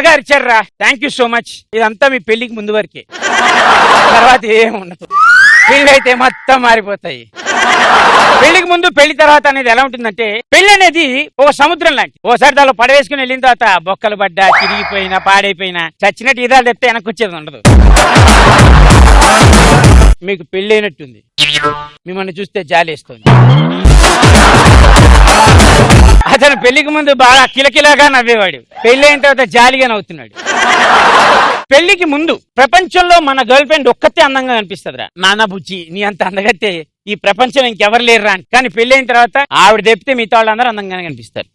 బాగా అరిచారా, thank you so much. ఇదంతా మీ పెళ్లికి ముందు వరకే, తర్వాత ఏముండదు. పెళ్లి అయితే మొత్తం మారిపోతాయి. పెళ్లికి ముందు పెళ్లి తర్వాత అనేది ఎలా ఉంటుందంటే, పెళ్లి అనేది ఒక సముద్రం లాంటి. ఓసారి దానిలో పడవేసుకుని వెళ్ళిన తర్వాత బొక్కలు పడ్డా, చిరిగిపోయినా, పాడైపోయినా, చచ్చినట్టు ఇదాలు తెస్తే వెనక్కి వచ్చేది ఉండదు. మీకు పెళ్లి అయినట్టుంది, మిమ్మల్ని చూస్తే జాలేస్తుంది. అతను పెళ్లికి ముందు బాగా కిలకిలాగా నవ్వేవాడు, పెళ్లి అయిన తర్వాత జాలిగా నవ్వుతున్నాడు. పెళ్లికి ముందు ప్రపంచంలో మన గర్ల్ ఫ్రెండ్ ఒక్కతే అందంగా కనిపిస్తుందిరా. నాన్న బుజ్జి, నీ అంత అందగతే ఈ ప్రపంచం ఇంకెవరు లేరురా. కానీ పెళ్లి అయిన తర్వాత ఆవిడ తెప్పితే మిగతా వాళ్ళందరూ అందంగానే కనిపిస్తారు.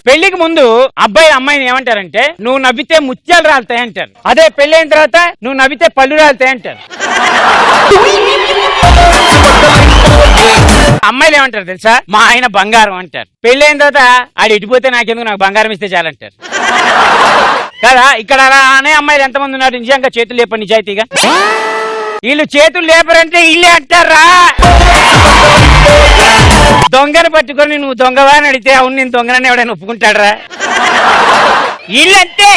పెళ్లికి ముందు అబ్బాయి అమ్మాయిని ఏమంటారంటే, నువ్వు నవ్వితే ముత్యాలు రాలుతాయి అంటారు. అదే పెళ్లి అయిన తర్వాత నువ్వు నవ్వితే పళ్ళు రాలుతాయి అంటారు. అమ్మాయిలు ఏమంటారు తెలుసా, మా ఆయన బంగారం అంటారు. పెళ్లి అయిన తర్వాత ఆడు ఇటుపోతే నాకెందుకు, నాకు బంగారం ఇస్తే చాలంటారు కదా. ఇక్కడ అనే అమ్మాయిలు ఎంతమంది ఉన్నారు నిజంగా చేతులు లేపండి నిజాయితీగా. వీళ్ళు చేతులు లేపరంటే ఇల్లే అంటారా. దొంగను పట్టుకొని నువ్వు దొంగవా అని అడిగితే అవును నేను దొంగనని ఎవడైనా ఒప్పుకుంటాడరా. ఇల్లంతే.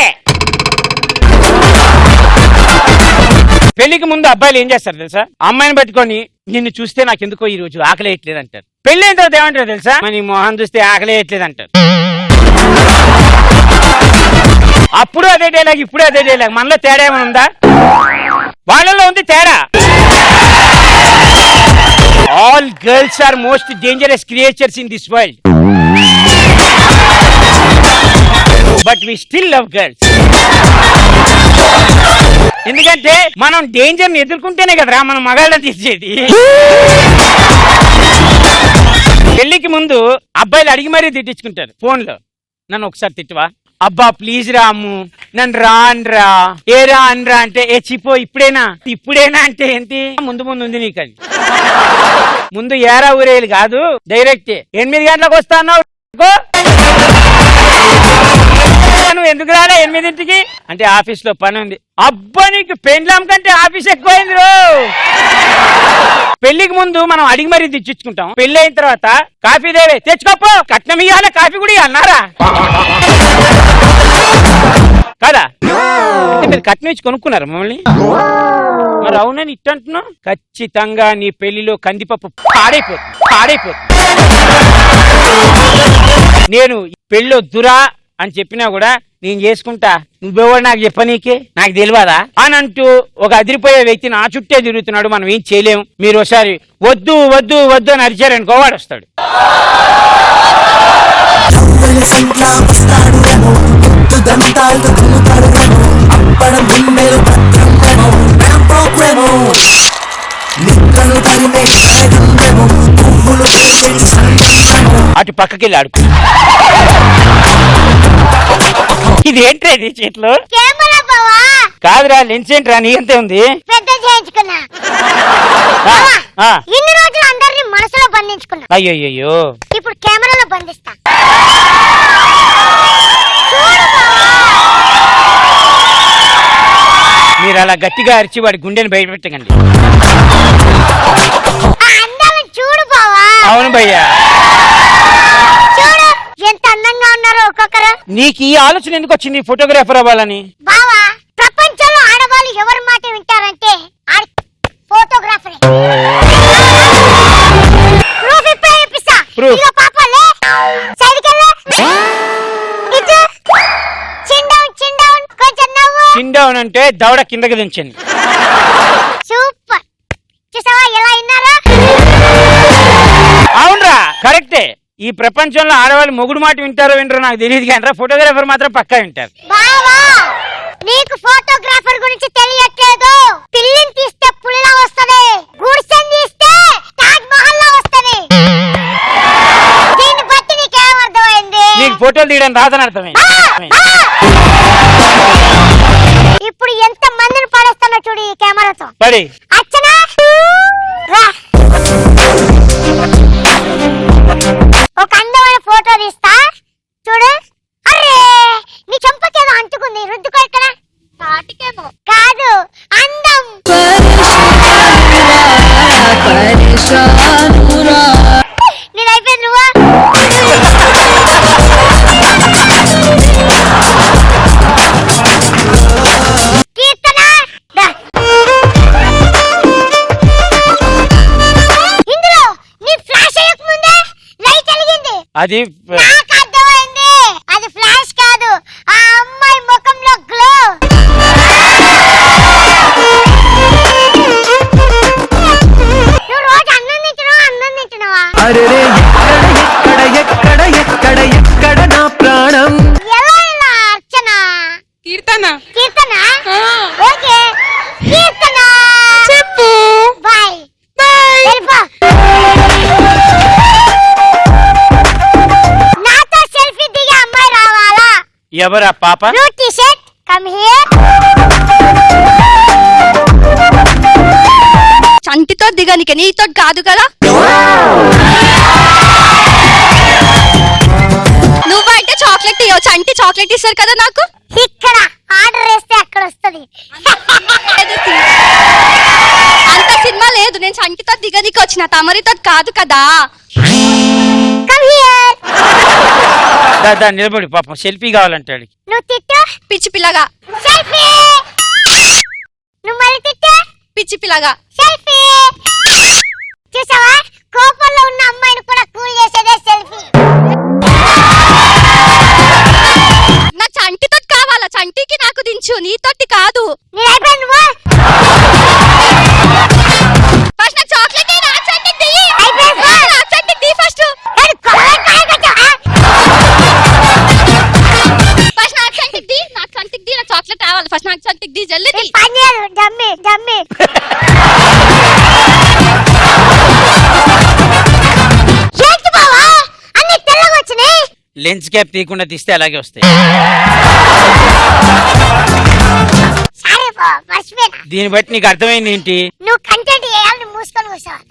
పెళ్లికి ముందు అబ్బాయిలు ఏం చేస్తారు తెలుసా, అమ్మాయిని పట్టుకొని నిన్ను చూస్తే నాకెందుకో ఈ రోజు ఆకలేయట్లేదు అంటారు. పెళ్లి అయిన తర్వాత ఏమంటారు తెలుసా, నీ మొహం చూస్తే ఆకలేయట్లేదు అంటారు. అప్పుడు అదే డైలాగ్, ఇప్పుడు అదే డైలాగ్. మనలో తేడా ఏమైనా ఉందా? వాళ్ళలో ఉంది తేడా. All girls are most dangerous creatures in this world, but we still love girls. ఎందుకంటే మనం డేంజర్ ని ఎదుర్కొంటేనే కదరా మనం మగాళ్ళని తీసేది. పెళ్లికి ముందు అబ్బాయిలు అడిగి మరీ తిట్టించుకుంటారు ఫోన్ లో, నన్ను ఒకసారి తిట్టువా, అబ్బా ప్లీజ్ రా అమ్ము, నన్ను రా అనరా, ఏ రా అనరా అంటే ఏ చిపో ఇప్పుడేనా, ఇప్పుడేనా అంటే ఏంటి, ముందు ముందు ఉంది నీకు. అది ముందు ఏరా ఊరేలు కాదు, డైరెక్ట్ 8 గంటలకు వస్తాను, నువ్వు ఎందుకు రాలే 8ంటికి అంటే ఆఫీస్ లో పని ఉంది. అబ్బా నీకు పెండ్లాం కంటే ఆఫీస్ ఎక్కువైంది రో. పెళ్లికి ముందు మనం అడిగి మరీ తెచ్చుకుంటాం, పెళ్లి అయిన తర్వాత కాఫీ దేవే తెచ్చుకోపో, కట్నం ఇయ్యాలి, కాఫీ కూడా అన్నారా కదా. మీరు కట్నం ఇచ్చి కొనుక్కున్నారు మమ్మల్ని, మరి అవునని ఇట్ట అంటున్నావు. ఖచ్చితంగా నీ పెళ్లిలో కందిపప్పు పాడైపోతుంది. నేను పెళ్ళి వద్దురా అని చెప్పినా కూడా నేను చేసుకుంటా, నువ్వెవడు నాకు చెప్పనీకే, నాకు తెలియదా అని అంటూ ఒక అదిరిపోయే వ్యక్తి నా చుట్టే తిరుగుతున్నాడు. మనం ఏం చేయలేము. మీరు ఒకసారి వద్దు వద్దు వద్దు అని అరిచారనుకో వాడు వస్తాడు. అటు పక్కకెళ్ళి ఆడుకో. ఇది ఏంట్రా ఇది చేతిలో? కాదురా లెన్స్ ఏంట్రా, నీ అంతే ఉంది. అయ్యో ఇప్పుడు కెమెరాలో బంధిస్తా. మీరు అలా గట్టిగా అరిచి వాడి గుండెని బయటపెట్టకండి. చూడు బావా. అవును భయ్యా, చూడు ఎంత అందంగా ఉన్నారో ఒక్కొక్కరు. నీకు ఈ ఆలోచన ఎందుకు వచ్చింది ఫోటోగ్రాఫర్ అవ్వాలని? బావా ప్రపంచంలో ఆడవాళ్ళు ఎవరి మాట వింటారంటే ఫోటోగ్రాఫర్. ప్రూఫ్ ఇప్పుడే చూపిస్తా. ఇదిగో పాపలే సైడ్కి వెళ్ళు. ఇటు చిన్ డౌన్ కొంచెం నవ్వు. చిన్ డౌన్ అంటే దవడ కిందకి దించండి. సూపర్. చూసావా ఎలా విన్నారా? అవునరా కరెక్టే. ఈ ప్రపంచంలో ఆడవాళ్ళు మొగుడు మాట వింటారో వింటారో నాకు తెలియదు కానీ ఫోటోగ్రాఫర్ మాత్రం పక్కా వింటారు. బావా నీకు ఫోటోగ్రాఫర్ గురించి తెలియట్లేదు. పిల్లిని తీస్తే పుల్ల వస్తది, గుడిసెని తీస్తే తాజ్ మహల్ లా వస్తది. దీన్ని బట్టి నీకేం అర్థమైంది? నీకు ఫోటోలు తీయడం రాదని అర్థమైంది. ఇప్పుడు ఎంత మందిని పడేస్తానో చూడు ఈ కెమెరాతో. పడి అచ్చనా రా. ఒక అందమైన ఫోటో తీస్తా చూడు. అరే నీ చెంపకేదో అంటుకుంది, రుద్దుకో. ఇక్కడ తాటికేమో కాదు, అందం. నేను అయిపోయింది. నువ్వా అది నాకు అర్థమైంది, అది ఫ్లాష్ కాదు, ఆ అమ్మాయి ముఖంలో గ్లో. నువ్వు రోజు అన్నం తింటున్నావా? ఎక్కడ నా ప్రాణం. ఎలా అర్చన? కీర్తన కీర్తన? ఓకే కీర్తన చెప్పు. బాయ్. బాయ్. వెళ్ళిపో. నాతో సెల్ఫీ దిగే అమ్మాయి రావాలా? ఎవరా పాప? Blue T shirt, come here. చంటితో దిగనిక, నీతో కాదు కదా. నువ్వైతే చాక్లెట్ ఇవ్వ, చంటి చాక్లెట్ ఇస్తారు కదా నాకు. ఇక్కడ ఆర్డర్ వేస్తే అక్కడ వస్తది. అంత సినిమా లేదు, నేను చంటితో దిగనికి వచ్చిన, తమరితో కాదు కదా. Come here. దా నిలబడి పాపం సెల్ఫీ కావాలంటాడు. నువ్వు తిట్టు. పిచ్చి పిల్లగా. సెల్ఫీ. నువ్వు మళ్ళీ తిట్టు. పిచ్చి పిల్లగా. సెల్ఫీ. చూసావా, కోపంలో ఉన్న అమ్మాయిని కూడా కూల్ చేసేదే సెల్ఫీ. నాకు చంటితో కావాలా, చంటికి నాకు దించు, నీతోటి కాదు. నీ అయిపోయింది నువ్వు. ఫస్ట్ నాకు చాక్లెట్ ఇయ్యి, నాకు చంటికి దియ్యి. అయిపోయింది. నాకు చంటికి దియ్యి ఫస్ట్. నేను కాలేజ్ కాయకొచ్చా? ఫస్ట్ నాకు చంటికి దియ్యి, నాకు చంటికి దియ్యి, నాకు చాక్లెట్ కావాలి. ఫస్ట్ నాకు చంటికి దియ్యి, జల్దీ దియ్యి. పని చేయదు, డమ్మి డమ్మి. ఏంటి బావా అన్ని తెల్లగా వచ్చినాయి? లెన్స్ క్యాప్ తీయకుండా తీస్తే అలాగే వస్తాయి. సరే బావ, మర్చిపోయినా. దీన్ని బట్టి నీకు అర్థమైంది ఏంటి? నువ్వు కంటెంట్ చేయాలని మూసుకొని కూర్చోవాలి.